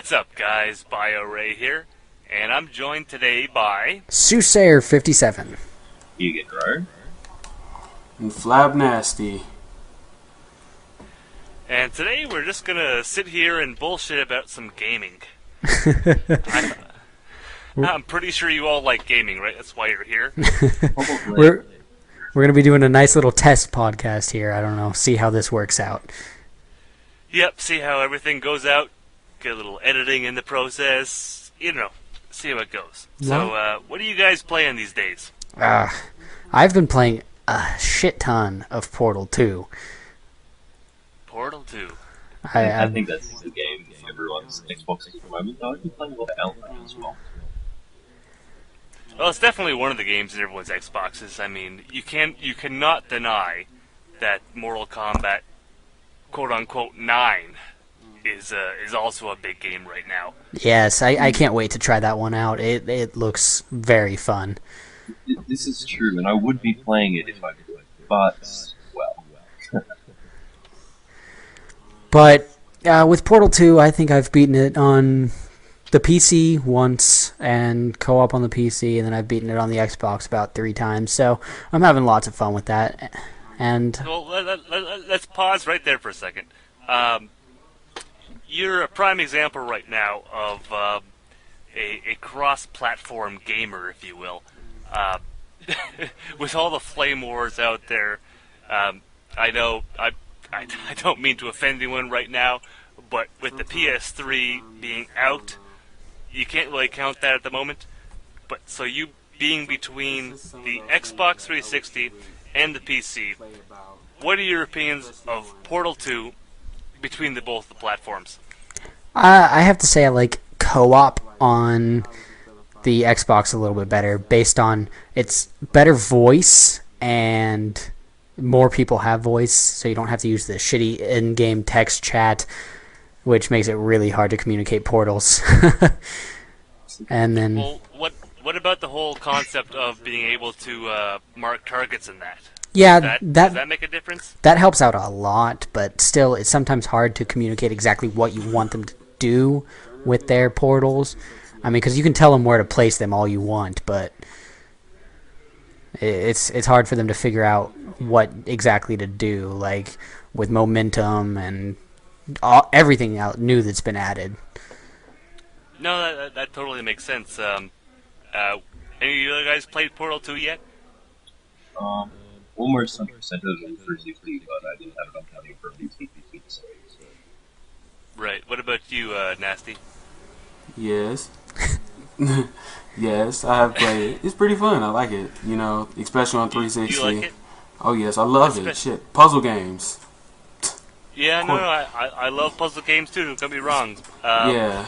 What's up, guys? BioHRay here, and I'm joined today by Soothsayer 57. Igan Rowe. And FlapNasty. and today we're just gonna sit here and bullshit about some gaming. I'm pretty sure you all like gaming, right? That's why you're here. We're gonna be doing a nice little test podcast here. I don't know. See how this works out. Yep, see how everything goes out. Get a little editing in the process. See how it goes. So, what are you guys playing these days? I've been playing a shit ton of Portal 2. Portal 2. I think that's the game everyone's Xbox at the moment. I've been playing a lot of Outland as well. Well, it's definitely one of the games in everyone's Xboxes. I mean, you cannot deny that Mortal Kombat, quote unquote 9, is also a big game right now. Yes, I can't wait to try that one out. It looks very fun. This is true, and I would be playing it if I could, but well. But with Portal 2, I think I've beaten it on the PC once and co-op on the PC, and then I've beaten it on the Xbox about 3 times. So I'm having lots of fun with that. And well, let's pause right there for a second. You're a prime example right now of a cross-platform gamer, if you will. With all the flame wars out there, I know I don't mean to offend anyone right now, but with the PS3 being out, you can't really count that at the moment. But so you being between the Xbox 360 and the PC, what are your opinions of Portal 2 between both the platforms? I have to say I like co-op on the Xbox a little bit better, based on its better voice and more people have voice, so you don't have to use the shitty in-game text chat, which makes it really hard to communicate portals. And then, well, what about the whole concept of being able to mark targets in that? yeah, Does that make a difference? that helps out a lot, but still, it's sometimes hard to communicate exactly what you want them to do with their portals. I mean, because you can tell them where to place them all you want, but it's hard for them to figure out what exactly to do, like with momentum and everything new that's been added. No, that totally makes sense. Any of you other guys played Portal 2 yet? Almost 100% of it for 360, but I didn't have it on counting for PC. So. Right. What about you, Nasty? Yes. Yes, I have played it. It's pretty fun. I like it. Especially on 360. You like it? Oh, yes, I love it. Shit. Puzzle games. Yeah, no, I love puzzle games too. Don't get me wrong. Yeah.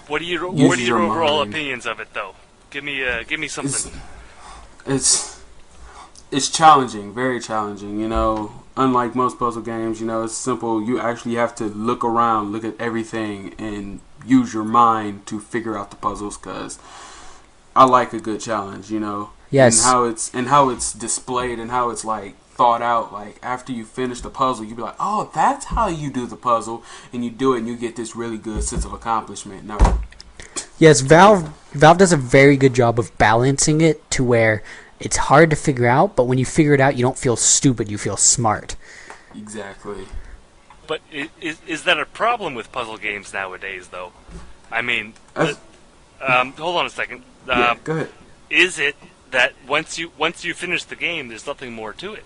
What are your your overall mind. opinions of it, though? Give me something. It's challenging, very challenging. Unlike most puzzle games, it's simple. You actually have to look around, look at everything, and use your mind to figure out the puzzles. Cause I like a good challenge, Yes. and how it's displayed and how it's like thought out. Like after you finish the puzzle, you be like, oh, that's how you do the puzzle, and you do it, and you get this really good sense of accomplishment. Now, Yes, Valve does a very good job of balancing it to where it's hard to figure out, but when you figure it out, you don't feel stupid, you feel smart. exactly. But is that a problem with puzzle games nowadays, though? I mean, hold on a second. Yeah, go ahead. Is it that once you finish the game, there's nothing more to it?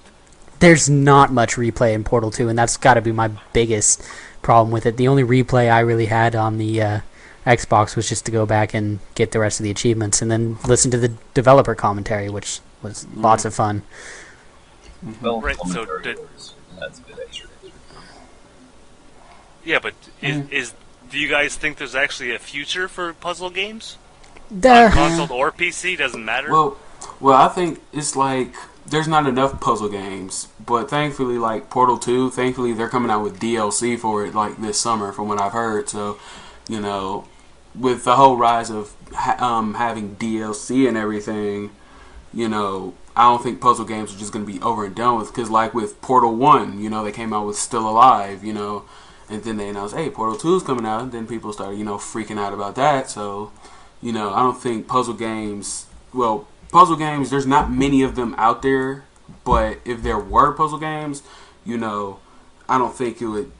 There's not much replay in Portal 2, and that's got to be my biggest problem with it. The only replay I really had on the Xbox was just to go back and get the rest of the achievements and then listen to the developer commentary, which was lots of fun. Well, Right, so that's a bit extra. Yeah, but do you guys think there's actually a future for puzzle games? On The, console or PC, doesn't matter. Well, I think it's like there's not enough puzzle games, but thankfully, like Portal 2, thankfully they're coming out with DLC for it like this summer, from what I've heard. So, with the whole rise of having DLC and everything, I don't think puzzle games are just going to be over and done with. Because like with Portal 1, they came out with Still Alive, And then they announced, hey, Portal 2 is coming out. And then people started, freaking out about that. So, I don't think puzzle games, there's not many of them out there. But if there were puzzle games, I don't think it would,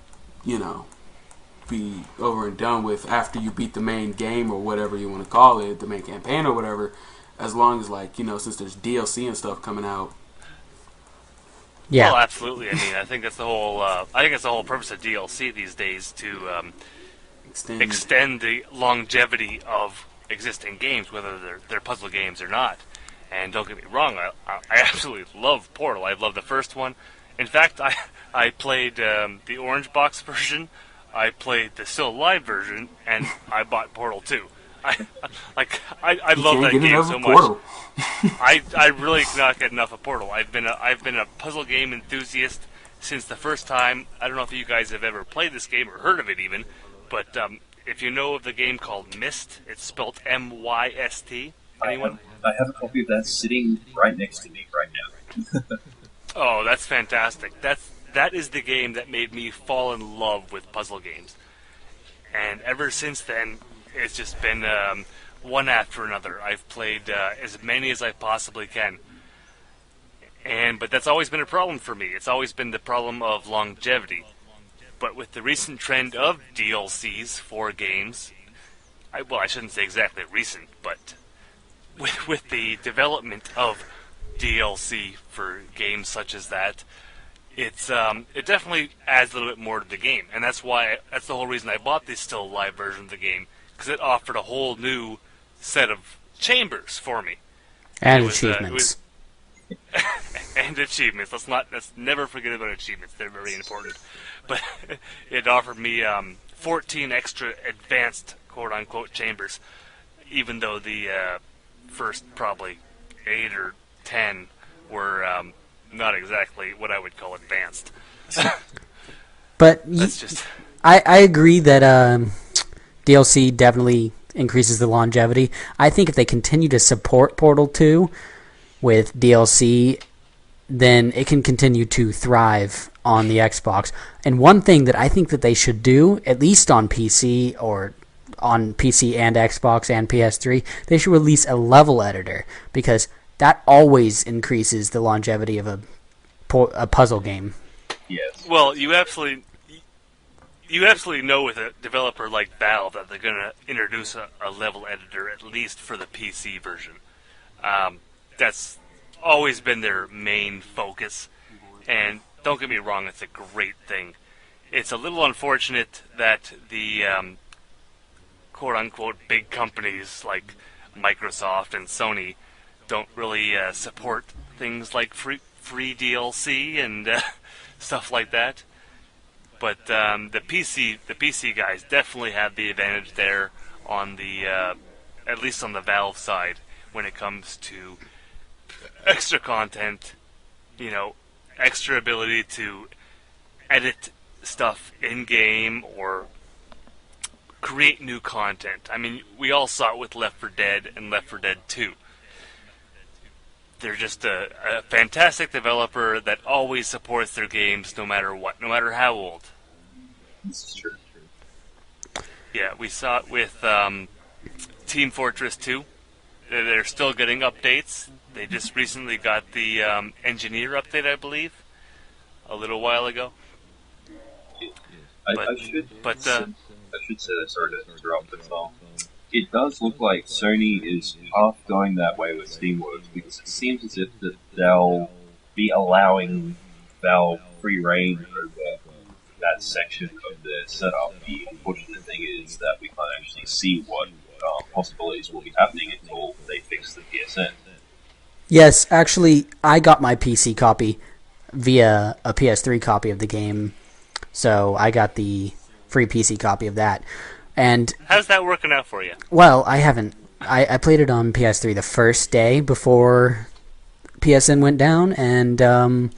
be over and done with after you beat the main game or whatever you want to call it, the main campaign or whatever. As long as, since there's DLC and stuff coming out. Yeah. Well, absolutely. I mean, I think that's the whole purpose of DLC these days, to extend the longevity of existing games, whether they're puzzle games or not. And don't get me wrong, I absolutely love Portal. I love the first one. In fact, I played the Orange Box version, I played the Still Alive version, and I bought Portal 2. I love that game so much. I really cannot get enough of Portal. I've been a puzzle game enthusiast since the first time. I don't know if you guys have ever played this game or heard of it even, but if you know of the game called Myst, it's spelled M-Y-S-T. Anyone? I have a copy of that sitting right next to me right now. Oh, that's fantastic. That is the game that made me fall in love with puzzle games. And ever since then, it's just been one after another. I've played as many as I possibly can. But that's always been a problem for me. It's always been the problem of longevity. But with the recent trend of DLCs for games, I shouldn't say exactly recent, but with the development of DLC for games such as that, it definitely adds a little bit more to the game, and that's the whole reason I bought the Still Alive version of the game, because it offered a whole new set of chambers for me. And achievements. And achievements. Let's never forget about achievements. They're very important. But it offered me 14 extra advanced quote-unquote chambers, even though the first probably 8 or 10 were not exactly what I would call advanced. But that's just... I agree that DLC definitely increases the longevity. I think if they continue to support Portal 2 with DLC, then it can continue to thrive on the Xbox. And one thing that I think that they should do, at least on PC or on PC and Xbox and PS3, they should release a level editor, because that always increases the longevity of a puzzle game. Yes. Well, you absolutely know with a developer like Valve that they're going to introduce a level editor, at least for the PC version. That's always been their main focus. And don't get me wrong, it's a great thing. It's a little unfortunate that the quote-unquote big companies like Microsoft and Sony don't really support things like free DLC and stuff like that. But the PC guys definitely have the advantage there on the at least on the Valve side when it comes to extra content, extra ability to edit stuff in game or create new content. I mean, we all saw it with Left 4 Dead and Left 4 Dead 2. They're just a fantastic developer that always supports their games no matter what, no matter how old. This is true. Yeah, we saw it with Team Fortress 2. They're still getting updates. They just recently got the engineer update, I believe, a little while ago. I should say that, sorry to interrupt, but it does look like Sony is half going that way with Steamworks, because it seems as if that they'll be allowing Valve free reign over that section of their setup. The unfortunate thing is that we can't actually see what possibilities will be happening until they fix the PSN. Yes, actually, I got my PC copy via a PS3 copy of the game, so I got the free PC copy of that. And how's that working out for you? Well, I haven't. I played it on PS3 the first day before PSN went down, and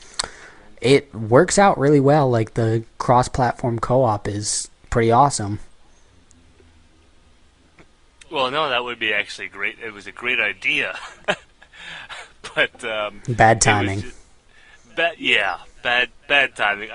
it works out really well. Like, the cross-platform co-op is pretty awesome. Well, no, that would be actually great. It was a great idea. But bad timing. Bad timing.